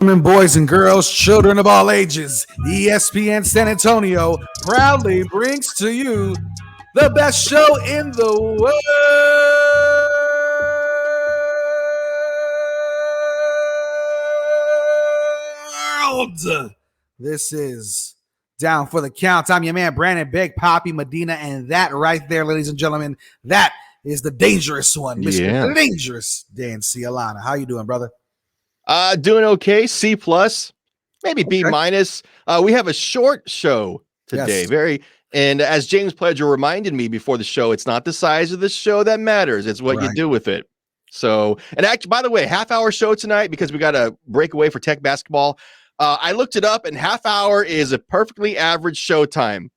Boys and girls, children of all ages, ESPN San Antonio proudly brings to you the best show in the world. This is Down for the Count. I'm your man, Brandon Big Poppy Medina, and that right there, ladies and gentlemen, that is the dangerous one, Mr. Dangerous Dan Cialana. How you doing, brother? Doing okay. C plus, maybe B minus. We have a short show today. Yes. And as James Pledger reminded me before the show, it's not the size of the show that matters. It's what you do with it. So, and actually, by the way, half-hour show tonight because we got to break away for Tech basketball. I looked it up, and half hour is a perfectly average show time.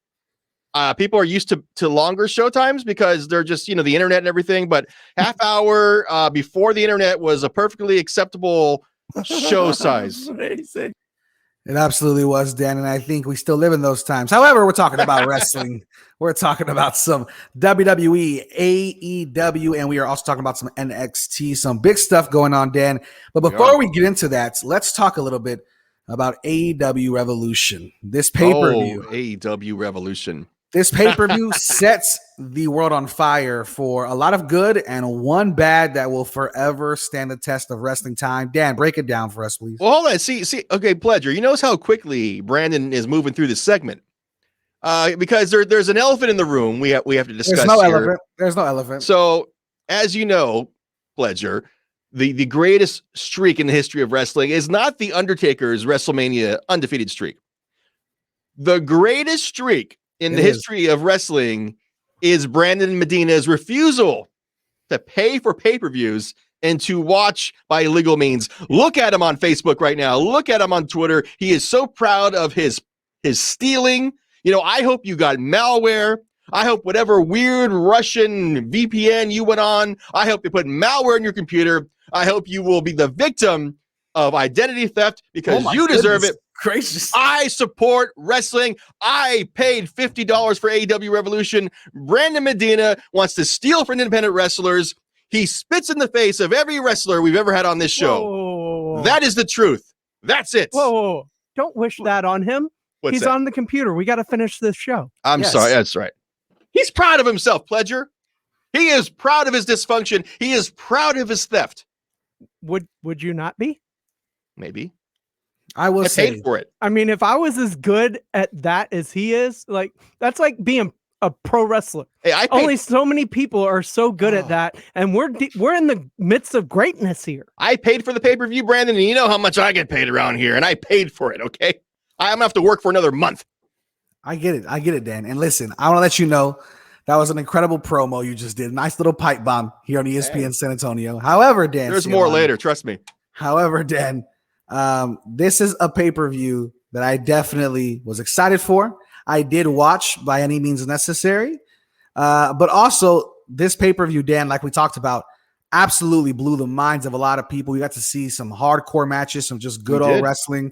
People are used to longer show times because they're just, the internet and everything. But half hour before the internet was a perfectly acceptable show size. It absolutely was, Dan, and I think we still live in those times. However, we're talking about wrestling. We're talking about some WWE, AEW, and we are also talking about some NXT, some big stuff going on, Dan. But before we get into that, let's talk a little bit about AEW Revolution. This pay-per-view. AEW Revolution. This pay-per-view sets the world on fire for a lot of good and one bad that will forever stand the test of wrestling time. Dan, break it down for us, please. Well, hold on. See. Okay, Pledger, you notice how quickly Brandon is moving through this segment. Because there's an elephant in the room we have to discuss. There's no elephant. So, as you know, Pledger, the greatest streak in the history of wrestling is not the Undertaker's WrestleMania undefeated streak. The greatest streak in the history of wrestling is Brandon Medina's refusal to pay for pay-per-views and to watch by illegal means. Look at him on Facebook right now. Look at him on Twitter. He is so proud of his stealing. I hope you got malware. I hope whatever weird Russian VPN you went on, I hope they put malware in your computer. I hope you will be the victim of identity theft because you deserve it. Gracious. I support wrestling. I paid $50 for AEW Revolution. Brandon Medina wants to steal from independent wrestlers. He spits in the face of every wrestler we've ever had on this show. Whoa. That is the truth. That's it. Whoa. Don't wish that on him. What's He's that? on the computer. We got to finish this show. I'm sorry. That's right. He's proud of himself, Pledger. He is proud of his dysfunction. He is proud of his theft. Would you not be? Maybe. I will say paid for it. I mean, if I was as good at that as he is, that's like being a pro wrestler. Hey, only so many people are so good at that, and we're in the midst of greatness here. I paid for the pay-per-view, Brandon, and you know how much I get paid around here, and I paid for it, okay? I'm gonna have to work for another month. I get it, Dan. And listen, I want to let you know that was an incredible promo you just did. Nice little pipe bomb here on ESPN San Antonio. However, Dan, there's more later, trust me. However, Dan, this is a pay-per-view that I definitely was excited for. I did watch by any means necessary. But also this pay-per-view, Dan, like we talked about, absolutely blew the minds of a lot of people. We got to see some hardcore matches, some just good old wrestling.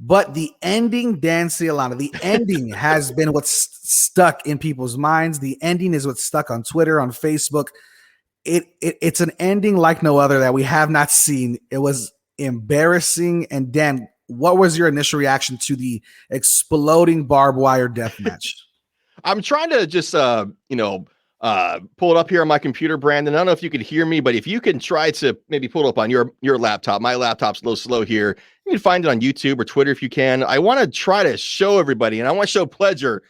But the ending, Dan Cialana, the ending has been what's stuck in people's minds. The ending is what's stuck on Twitter, on Facebook. It's an ending like no other that we have not seen. It was embarrassing. And Dan, what was your initial reaction to the exploding barbed wire death match? I'm trying to just, pull it up here on my computer, Brandon. I don't know if you could hear me, but if you can try to maybe pull it up on your laptop. My laptop's a little slow here. You can find it on YouTube or Twitter if you can. I want to try to show everybody, and I want to show Pledger,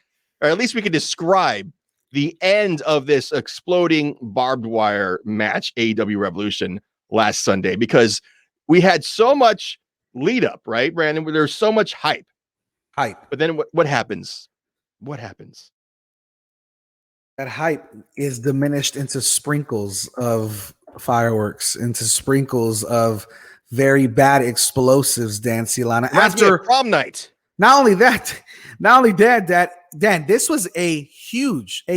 or at least we could describe the end of this exploding barbed wire match, AEW Revolution, last Sunday, because we had so much lead up, right, Brandon? There's so much hype. But then what happens? What happens? That hype is diminished into sprinkles of fireworks, into sprinkles of very bad explosives, Dan Cialana. After prom night. Not only that, Dan, this was a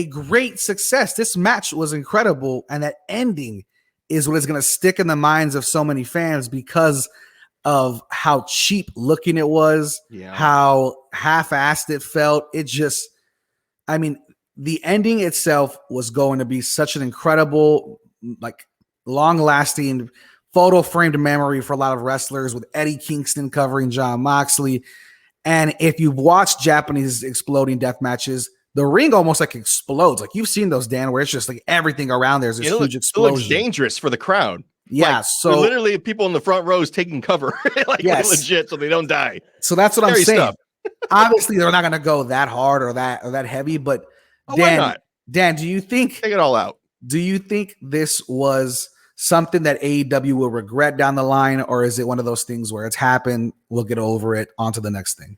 great success. This match was incredible, and that ending is what is going to stick in the minds of so many fans because of how cheap looking it was, how half-assed it felt. The ending itself was going to be such an incredible, long-lasting, photo framed memory for a lot of wrestlers, with Eddie Kingston covering Jon Moxley. And if you've watched Japanese exploding death matches, the ring almost like explodes. Like you've seen those, Dan, where it's just like everything around there's this huge explosion. It looks dangerous for the crowd. Yeah, like, so literally people in the front rows taking cover, like legit, so they don't die. So that's what Scary I'm saying. stuff. Obviously, they're not going to go that hard or that heavy, but why not? Dan, do you think take it all out? Do you think this was something that AEW will regret down the line, or is it one of those things where it's happened, we'll get over it, on to the next thing?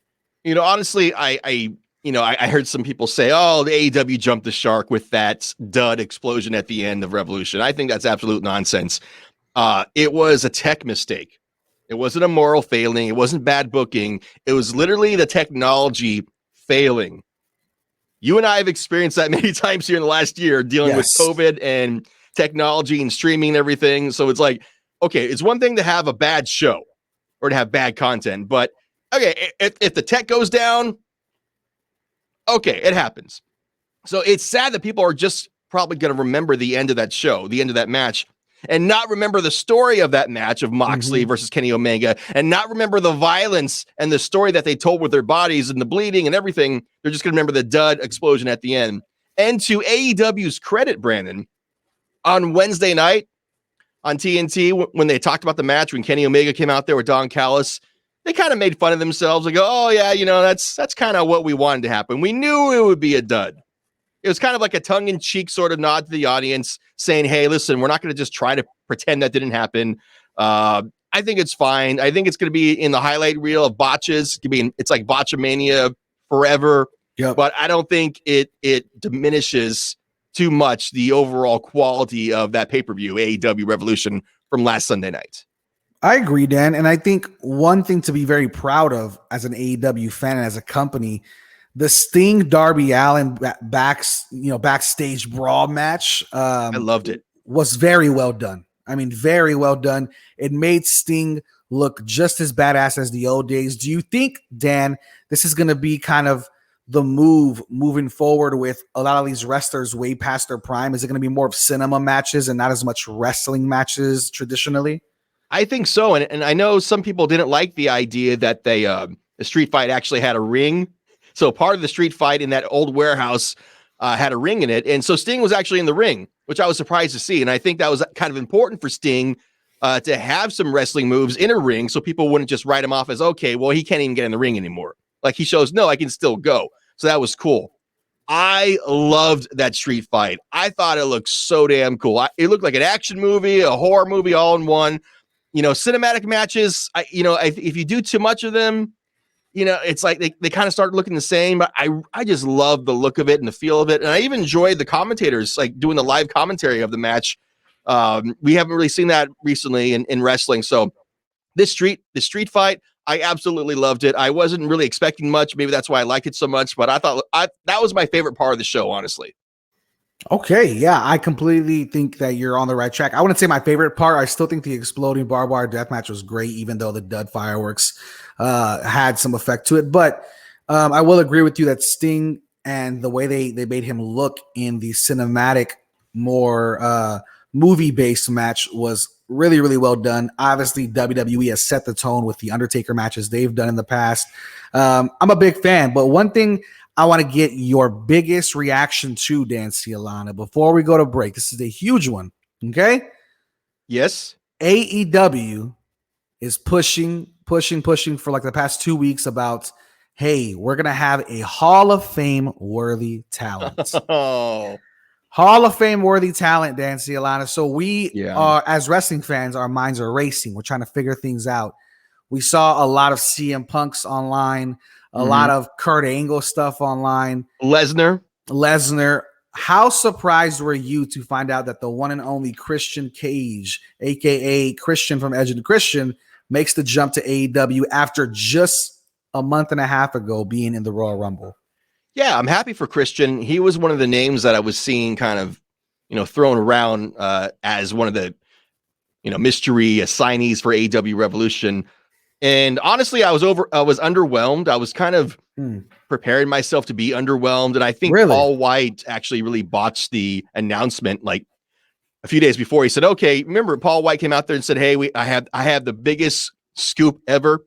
Honestly, I heard some people say, oh, the AEW jumped the shark with that dud explosion at the end of Revolution. I think that's absolute nonsense. It was a tech mistake. It wasn't a moral failing. It wasn't bad booking. It was literally the technology failing. You and I have experienced that many times here in the last year, dealing with COVID and technology and streaming and everything. So it's like, okay, it's one thing to have a bad show or to have bad content, but okay, if the tech goes down, okay, it happens. So it's sad that people are just probably going to remember the end of that show, the end of that match, and not remember the story of that match of Moxley versus Kenny Omega, and not remember the violence and the story that they told with their bodies and the bleeding and everything. They're just going to remember the dud explosion at the end. And to AEW's credit, Brandon, on Wednesday night on TNT, when they talked about the match, when Kenny Omega came out there with Don Callis, they kind of made fun of themselves. They go, oh yeah, that's kind of what we wanted to happen. We knew it would be a dud. It was kind of like a tongue-in-cheek sort of nod to the audience saying, hey, listen, we're not going to just try to pretend that didn't happen. I think it's fine. I think it's going to be in the highlight reel of botches. It's like Botchamania forever. Yep. But I don't think it diminishes too much the overall quality of that pay-per-view, AEW Revolution, from last Sunday night. I agree, Dan. And I think one thing to be very proud of as an AEW fan and as a company, the Sting Darby Allin backstage brawl match, I loved it. Was very well done. I mean, very well done. It made Sting look just as badass as the old days. Do you think, Dan, this is going to be kind of the move moving forward with a lot of these wrestlers way past their prime? Is it going to be more of cinema matches and not as much wrestling matches traditionally? I think so. And I know some people didn't like the idea that the street fight actually had a ring. So part of the street fight in that old warehouse had a ring in it. And so Sting was actually in the ring, which I was surprised to see. And I think that was kind of important for Sting to have some wrestling moves in a ring so people wouldn't just write him off as, okay, well, he can't even get in the ring anymore. Like he shows, no, I can still go. So that was cool. I loved that street fight. I thought it looked so damn cool. It looked like an action movie, a horror movie all in one. Cinematic matches, if you do too much of them, it's like they kind of start looking the same, but I just love the look of it and the feel of it. And I even enjoyed the commentators, like doing the live commentary of the match. We haven't really seen that recently in wrestling. So the street fight, I absolutely loved it. I wasn't really expecting much. Maybe that's why I liked it so much, but I thought that was my favorite part of the show, honestly. Okay, yeah, I completely think that you're on the right track. I wouldn't say my favorite part. I still think the exploding barbed wire death match was great, even though the dud fireworks had some effect to it. But I will agree with you that Sting and the way they made him look in the cinematic, more movie-based match was really, really well done. Obviously, WWE has set the tone with the Undertaker matches they've done in the past. I'm a big fan, but one thing I want to get your biggest reaction to, Dan Cialana, before we go to break. This is a huge one, okay? Yes. AEW is pushing for like the past 2 weeks about, hey, we're going to have a Hall of Fame worthy talent. Hall of Fame worthy talent, Dan Cialana. So we are, as wrestling fans, our minds are racing. We're trying to figure things out. We saw a lot of CM Punks online, a lot of Kurt Angle stuff online. Lesnar. How surprised were you to find out that the one and only Christian Cage, aka Christian from Edge and Christian, makes the jump to AEW after just a month and a half ago being in the Royal Rumble? Yeah, I'm happy for Christian. He was one of the names that I was seeing kind of, thrown around as one of the, mystery signees for AEW Revolution. And honestly, I was underwhelmed. I was kind of preparing myself to be underwhelmed. And I think Paul White actually really botched the announcement. Like, a few days before, he said, okay, remember Paul White came out there and said, hey, I have the biggest scoop ever.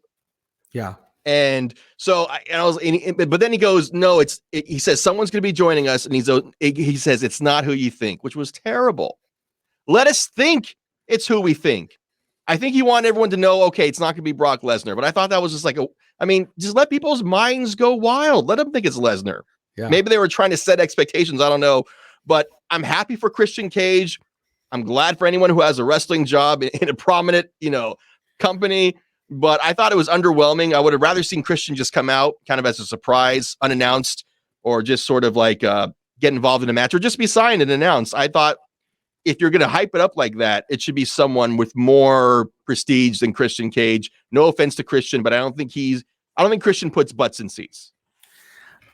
Yeah. And so but then he goes, no, he says, someone's going to be joining us. And he says, it's not who you think, which was terrible. Let us think it's who we think. I think he wanted everyone to know, okay, it's not going to be Brock Lesnar, but I thought that was just just let people's minds go wild. Let them think it's Lesnar. Yeah. Maybe they were trying to set expectations. I don't know, but I'm happy for Christian Cage. I'm glad for anyone who has a wrestling job in a prominent, company, but I thought it was underwhelming. I would have rather seen Christian just come out kind of as a surprise, unannounced, or just sort of like get involved in a match or just be signed and announced. I thought if you're going to hype it up like that, it should be someone with more prestige than Christian Cage. No offense to Christian, but I don't think Christian puts butts in seats.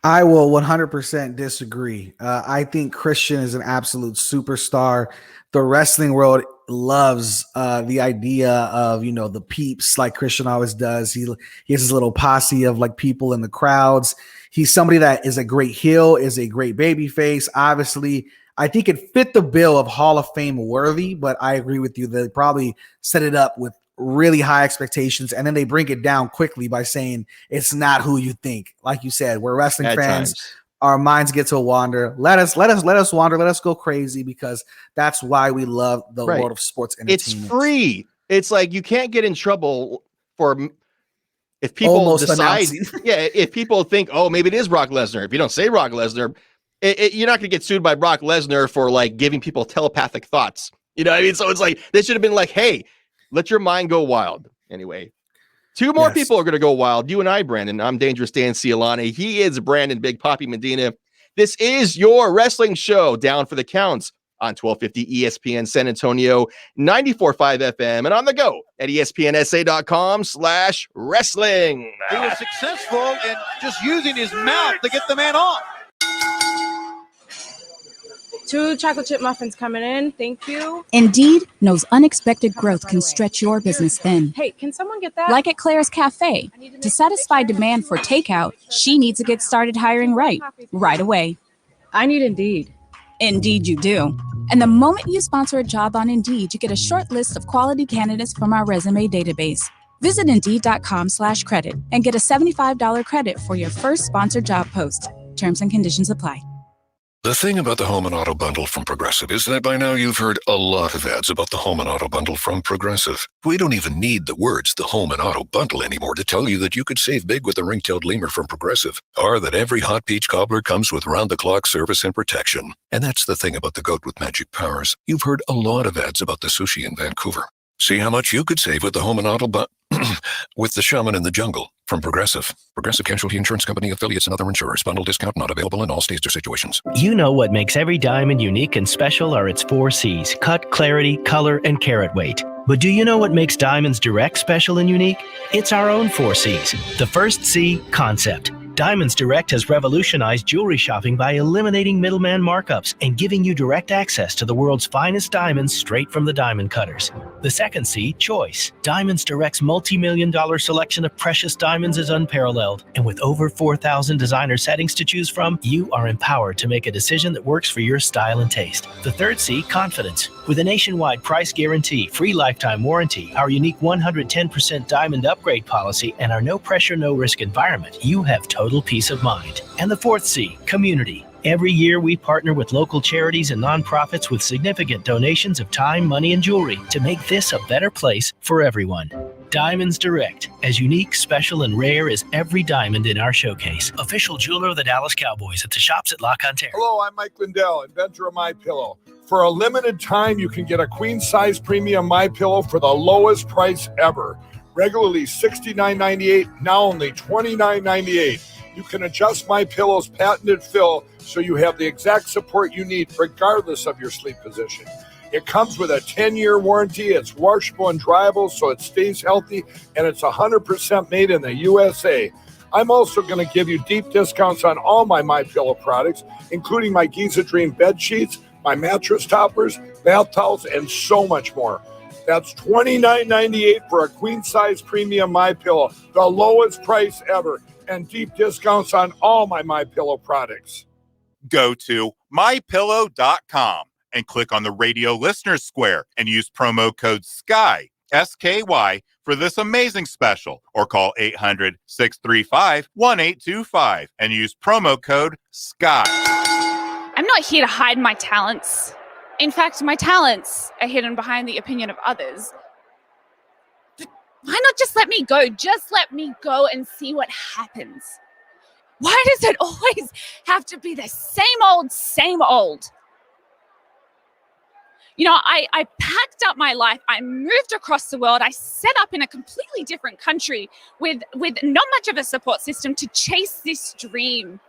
I will 100% disagree. I think Christian is an absolute superstar. The wrestling world loves the idea of, the peeps like Christian always does. He has his little posse of like people in the crowds. He's somebody that is a great heel, is a great baby face. Obviously, I think it fit the bill of Hall of Fame worthy, but I agree with you. They probably set it up with really high expectations, and then they bring it down quickly by saying it's not who you think. Like you said, we're wrestling fans. Our minds get to wander. Let us wander. Let us go crazy, because that's why we love the world of sports entertainment. It's free. It's like you can't get in trouble for if people almost decide. If people think, oh, maybe it is Brock Lesnar. If you don't say Brock Lesnar, you're not going to get sued by Brock Lesnar for like giving people telepathic thoughts. You know what I mean? So it's like they should have been like, hey, let your mind go wild. Anyway, two more people are going to go wild. You and I, Brandon. I'm Dangerous Dan Cialani. He is Brandon Big Poppy Medina. This is your wrestling show, Down for the Counts, on 1250 ESPN San Antonio, 94.5 FM, and on the go at ESPNSA.com/wrestling. He was successful in just using his mouth to get the man off. 2 chocolate chip muffins coming in. Thank you. Indeed knows unexpected growth can stretch your business thin. Hey, can someone get that? Like at Claire's Cafe. To satisfy demand for takeout, she needs to get started hiring right away. I need Indeed. Indeed you do. And the moment you sponsor a job on Indeed, you get a short list of quality candidates from our resume database. Visit Indeed.com/credit and get a $75 credit for your first sponsored job post. Terms and conditions apply. The thing about the Home and Auto Bundle from Progressive is that by now you've heard a lot of ads about the Home and Auto Bundle from Progressive. We don't even need the words the Home and Auto Bundle anymore to tell you that you could save big with the ring-tailed lemur from Progressive, or that every hot peach cobbler comes with round-the-clock service and protection. And that's the thing about the goat with magic powers. You've heard a lot of ads about the sushi in Vancouver. See how much you could save with the Home and Auto with the Shaman in the Jungle from Progressive. Progressive Casualty Insurance Company, affiliates, and other insurers. Bundle discount not available in all states or situations. You know what makes every diamond unique and special are its 4 C's: cut, clarity, color, and carat weight. But do you know what makes Diamonds Direct special and unique? It's our own 4 C's. The first C, concept. Diamonds Direct has revolutionized jewelry shopping by eliminating middleman markups and giving you direct access to the world's finest diamonds straight from the diamond cutters. The second C, choice. Diamonds Direct's multi-million-dollar selection of precious diamonds is unparalleled. And with over 4,000 designer settings to choose from, you are empowered to make a decision that works for your style and taste. The third C, confidence. With a nationwide price guarantee, free lifetime warranty, our unique 110% diamond upgrade policy, and our no-pressure, no-risk environment, you have total peace of mind. And the fourth C, community. Every year we partner with local charities and nonprofits with significant donations of time, money, and jewelry to make this a better place for everyone. Diamonds Direct, as unique, special, and rare as every diamond in our showcase. Official jeweler of the Dallas Cowboys at the shops at Lock Ontario. Hello, I'm Mike Lindell, inventor of MyPillow. For a limited time, you can get a queen-size premium MyPillow for the lowest price ever. Regularly $69.98, now only $29.98. You can adjust MyPillow's patented fill so you have the exact support you need regardless of your sleep position. It comes with a 10-year warranty. It's washable and dryable so it stays healthy, and it's 100% made in the USA. I'm also going to give you deep discounts on all my MyPillow products, including my Giza Dream bed sheets, my mattress toppers, bath towels, and so much more. That's $29.98 for a queen-size premium MyPillow, the lowest price ever, and deep discounts on all my MyPillow products. Go to MyPillow.com and click on the radio listeners square and use promo code SKY, SKY, for this amazing special, or call 800-635-1825 and use promo code SKY. I'm not here to hide my talents. In fact, my talents are hidden behind the opinion of others. But why not just let me go? Just let me go and see what happens. Why does it always have to be the same old, same old? You know, I packed up my life. I moved across the world. I set up in a completely different country with not much of a support system to chase this dream.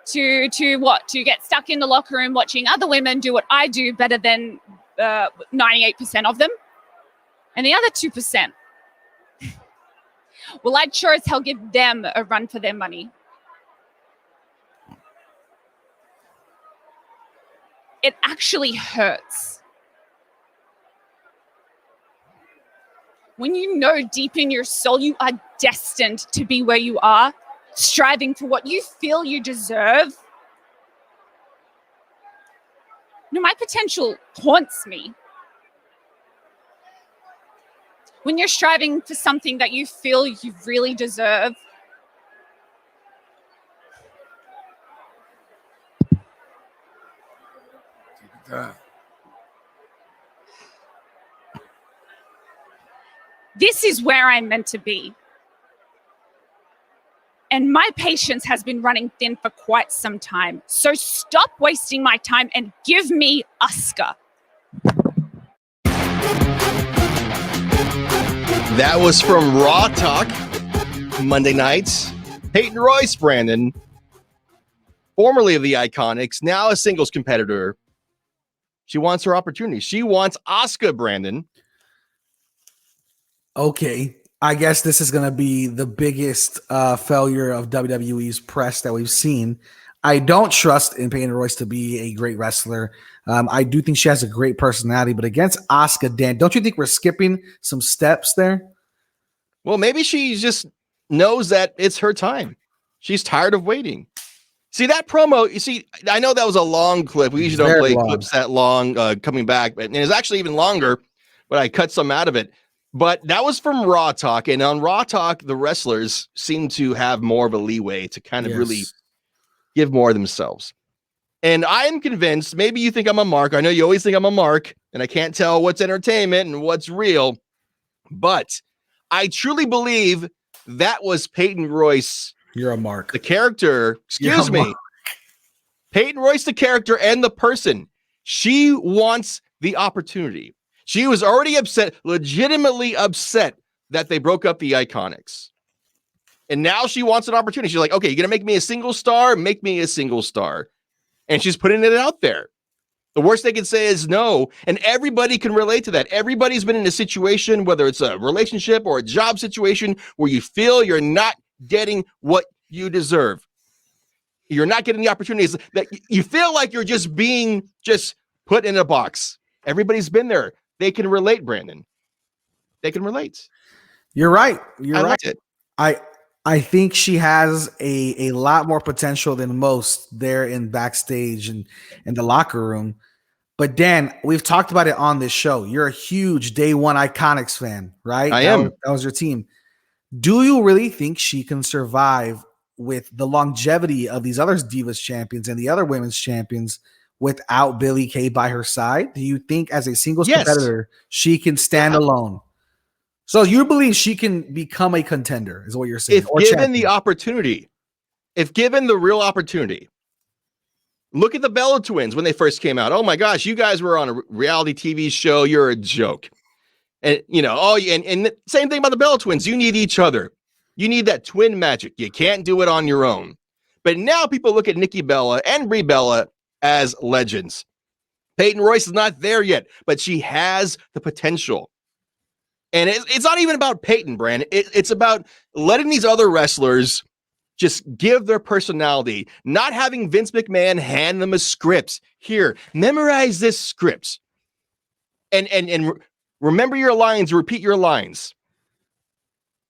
To what? To get stuck in the locker room watching other women do what I do better than 98% of them. And the other 2%, well, I'd sure as hell give them a run for their money. It actually hurts. When you know deep in your soul you are destined to be where you are, striving for what you feel you deserve. No, my potential haunts me. When you're striving for something that you feel you really deserve, this is where I'm meant to be. And my patience has been running thin for quite some time. So stop wasting my time and give me Asuka. That was from Raw Talk Monday nights. Peyton Royce, Brandon, formerly of the Iconics, now a singles competitor. She wants her opportunity. She wants Asuka, Brandon. Okay. I guess this is going to be the biggest failure of WWE's press that we've seen. I don't trust in Peyton Royce to be a great wrestler. I do think she has a great personality, but against Asuka, Dan, don't you think we're skipping some steps there? Well, maybe she just knows that it's her time. She's tired of waiting. See that promo? You see, I know that was a long clip. We usually don't play clips that long coming back, but it's actually even longer, but I cut some out of it. But that was from Raw Talk, and on Raw Talk, the wrestlers seem to have more of a leeway to kind of really give more of themselves. And I am convinced, maybe you think I'm a mark. I know you always think I'm a mark, and I can't tell what's entertainment and what's real. But I truly believe that was Peyton Royce. You're a mark. The character, excuse me. Peyton Royce, the character and the person. She wants the opportunity. She was already upset, legitimately upset that they broke up the Iconics. And now she wants an opportunity. She's like, okay, you're going to make me a single star? Make me a single star. And she's putting it out there. The worst they can say is no. And everybody can relate to that. Everybody's been in a situation, whether it's a relationship or a job situation, where you feel you're not getting what you deserve. You're not getting the opportunities that you feel like you're just being put in a box. Everybody's been there. They can relate, Brandon. They can relate. You're right. You're right. It. I think she has a lot more potential than most there in backstage and in the locker room. But Dan, we've talked about it on this show. You're a huge Day One Iconics fan, right? I am. That was your team. Do you really think she can survive with the longevity of these other Divas champions and the other women's champions without Billie Kay by her side? Do you think as a singles competitor, she can stand alone? So you believe she can become a contender is what you're saying? If given the opportunity, if given the real opportunity. Look at the Bella Twins when they first came out. Oh my gosh, you guys were on a reality TV show. You're a joke. And and same thing about the Bella Twins. You need each other. You need that twin magic. You can't do it on your own. But now people look at Nikki Bella and Brie Bella as legends. Peyton Royce is not there yet, but she has the potential. And it's not even about Peyton, Brandon. It's about letting these other wrestlers just give their personality, not having Vince McMahon hand them a script. Here, memorize this script. And remember your lines, repeat your lines.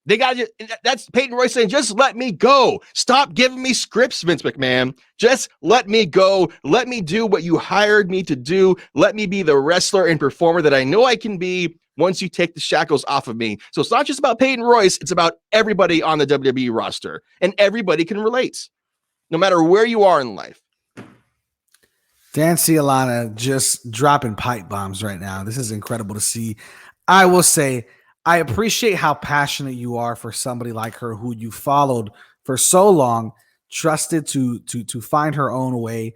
They got to. That's Peyton Royce saying, "Just let me go. Stop giving me scripts, Vince McMahon. Just let me go. Let me do what you hired me to do. Let me be the wrestler and performer that I know I can be once you take the shackles off of me." So it's not just about Peyton Royce. It's about everybody on the WWE roster, and everybody can relate, no matter where you are in life. Dan Cialana just dropping pipe bombs right now. This is incredible to see. I will say, I appreciate how passionate you are for somebody like her who you followed for so long, trusted to find her own way.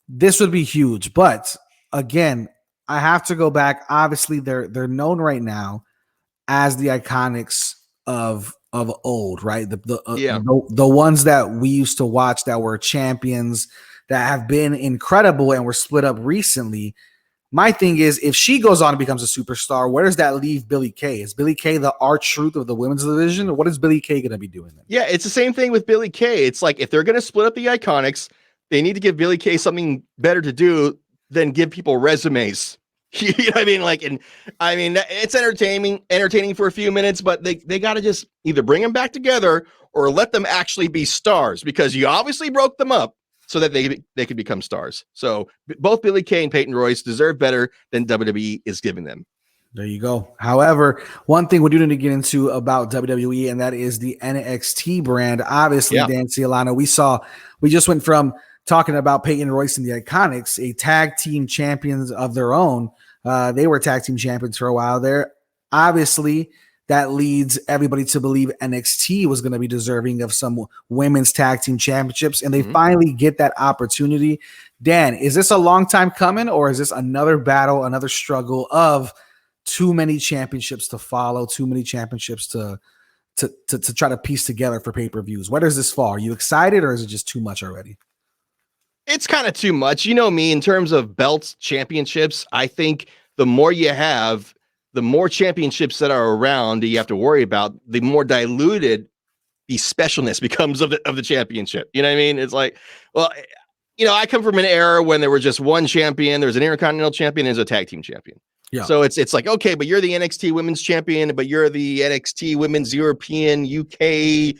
This would be huge. But again, I have to go back. Obviously, they're known right now as the Iconics of old, right? The ones that we used to watch that were champions, that have been incredible and were split up recently. My thing is, if she goes on and becomes a superstar, where does that leave Billie Kay? Is Billie Kay the R-Truth of the women's division? Or what is Billie Kay going to be doing then? Yeah, it's the same thing with Billie Kay. It's like, if they're going to split up the Iconics, they need to give Billie Kay something better to do than give people resumes. You know what I mean? Like, and I mean, it's entertaining for a few minutes, but they got to just either bring them back together or let them actually be stars, because you obviously broke them up so that they could become stars. So both Billie Kay and Peyton Royce deserve better than WWE is giving them. There you go. However, one thing we do need to get into about WWE, and that is the NXT brand. Obviously, Dan Cialana, we just went from talking about Peyton Royce and the Iconics, a tag team champions of their own. They were tag team champions for a while there. Obviously, that leads everybody to believe NXT was going to be deserving of some women's tag team championships, and they finally get that opportunity. Dan, is this a long time coming, or is this another battle, another struggle of too many championships to follow, too many championships to try to piece together for pay-per-views? Where does this fall? Are you excited, or is it just too much already? It's kind of too much. You know me, in terms of belts, championships, I think the more you have, the more championships that are around that you have to worry about, the more diluted the specialness becomes of the championship. You know what I mean? It's like, well, you know, I come from an era when there was just one champion. There was an Intercontinental champion, and there's a tag team champion. Yeah. So it's like, okay, but you're the NXT Women's Champion, but you're the NXT Women's European UK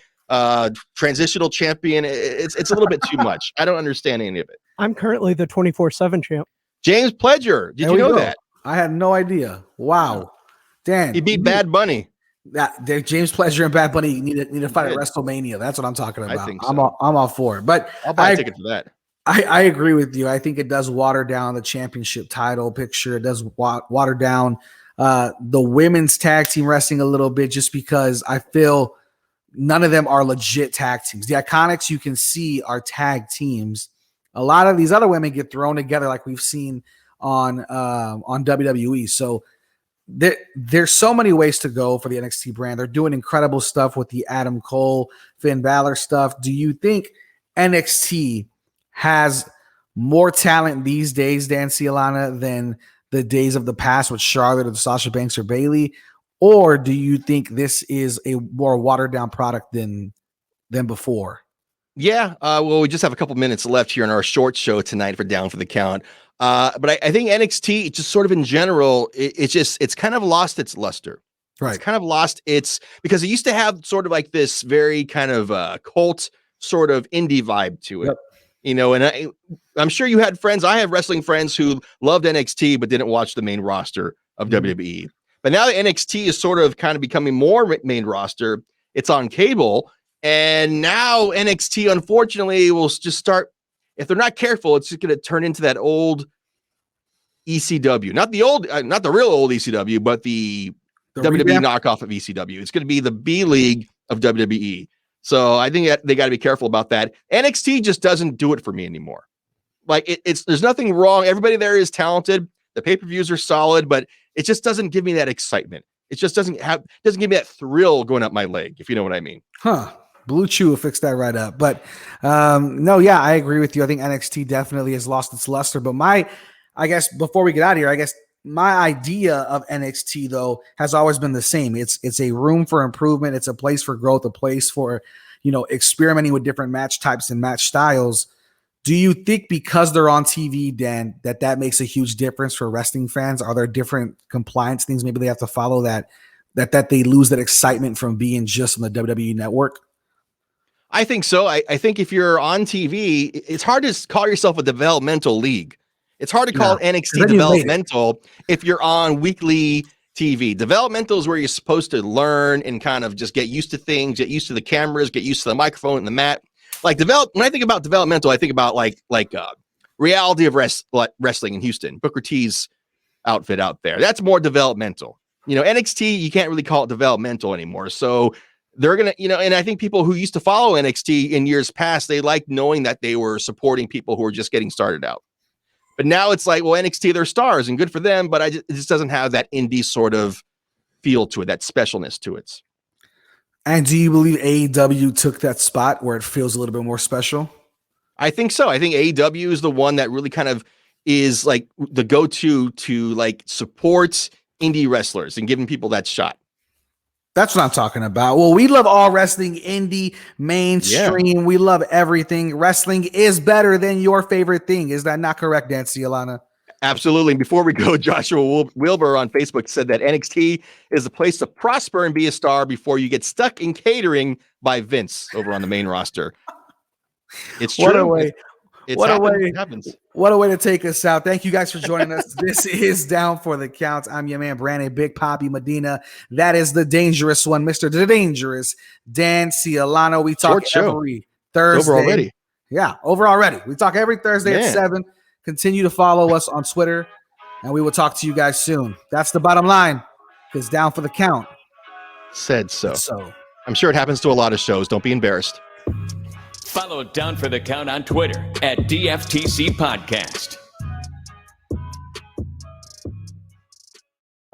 transitional champion. It's a little bit too much. I don't understand any of it. I'm currently the 24/7 champ. James Pledger, did you know that? I had no idea. Wow, Dan, he beat Bad Bunny. James Pledger and Bad Bunny need to fight at WrestleMania. That's what I'm talking about. I think so. I'm all for it. But I'll buy a ticket for that. I agree with you. I think it does water down the championship title picture. It does water down the women's tag team wrestling a little bit, just because I feel none of them are legit tag teams. The Iconics, you can see, are tag teams. A lot of these other women get thrown together, like we've seen on WWE. So there's so many ways to go for the NXT brand. They're doing incredible stuff with the Adam Cole, Finn Balor stuff. Do you think NXT has more talent these days, Dan Cialana, than the days of the past with Charlotte or Sasha Banks or Bayley? Or do you think this is a more watered down product than before? Yeah. Well, we just have a couple minutes left here in our short show tonight for Down for the Count. But I think NXT, just sort of in general, it's kind of lost its luster. Right. It's kind of lost because it used to have sort of like this very kind of cult sort of indie vibe to it. Yep. You know, and I'm sure you had friends. I have wrestling friends who loved NXT but didn't watch the main roster of WWE. But now that NXT is sort of kind of becoming more main roster, it's on cable. And now NXT, unfortunately, will just start, if they're not careful, it's just going to turn into that old ECW. Not the real old ECW, but the WWE knockoff of ECW. It's going to be the B League of WWE. So I think they got to be careful about that. NXT just doesn't do it for me anymore. Like there's nothing wrong. Everybody there is talented. The pay-per-views are solid, but it just doesn't give me that excitement. It just doesn't give me that thrill going up my leg, if you know what I mean. Huh. Blue Chew will fix that right up. But no, yeah, I agree with you. I think NXT definitely has lost its luster. But I guess before we get out of here, I guess my idea of NXT, though, has always been the same. It's a room for improvement. It's a place for growth, a place for, experimenting with different match types and match styles. Do you think because they're on TV, Dan, that makes a huge difference for wrestling fans? Are there different compliance things maybe they have to follow that that they lose that excitement from being just on the WWE network? I think so. I think if you're on TV, it's hard to call yourself a developmental league. It's hard to call NXT developmental if you're on weekly TV. Developmental is where you're supposed to learn and kind of just get used to things, get used to the cameras, get used to the microphone and the mat. Like when I think about developmental, I think about like Reality of Wrestling in Houston, Booker T's outfit out there. That's more developmental. NXT, you can't really call it developmental anymore. So they're going to, and I think people who used to follow NXT in years past, they liked knowing that they were supporting people who were just getting started out. But now it's like, well, NXT, they're stars and good for them, but it just doesn't have that indie sort of feel to it, that specialness to it. And do you believe AEW took that spot where it feels a little bit more special? I think so. I think AEW is the one that really kind of is like the go-to to like support indie wrestlers and giving people that shot. That's what I'm talking about. Well, we love all wrestling, indie, mainstream. Yeah. We love everything. Wrestling is better than your favorite thing. Is that not correct, Nancy Alana? Absolutely. And before we go, Joshua Wilbur on Facebook said that NXT is a place to prosper and be a star before you get stuck in catering by Vince over on the main roster. It's true. What a way. It happens. What a way to take us out. Thank you guys for joining us. This is Down for the Count. I'm your man, Brandon Big Poppy Medina. That is the dangerous one, Mr. The Dangerous Dan Ciolano. We talk every Thursday. It's over already. Yeah, over already. We talk every Thursday at 7. Continue to follow us on Twitter, and we will talk to you guys soon. That's the bottom line, because Down for the Count said so. I'm sure it happens to a lot of shows. Don't be embarrassed. Follow Down for the Count on Twitter at DFTC Podcast.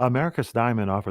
America's Diamond offers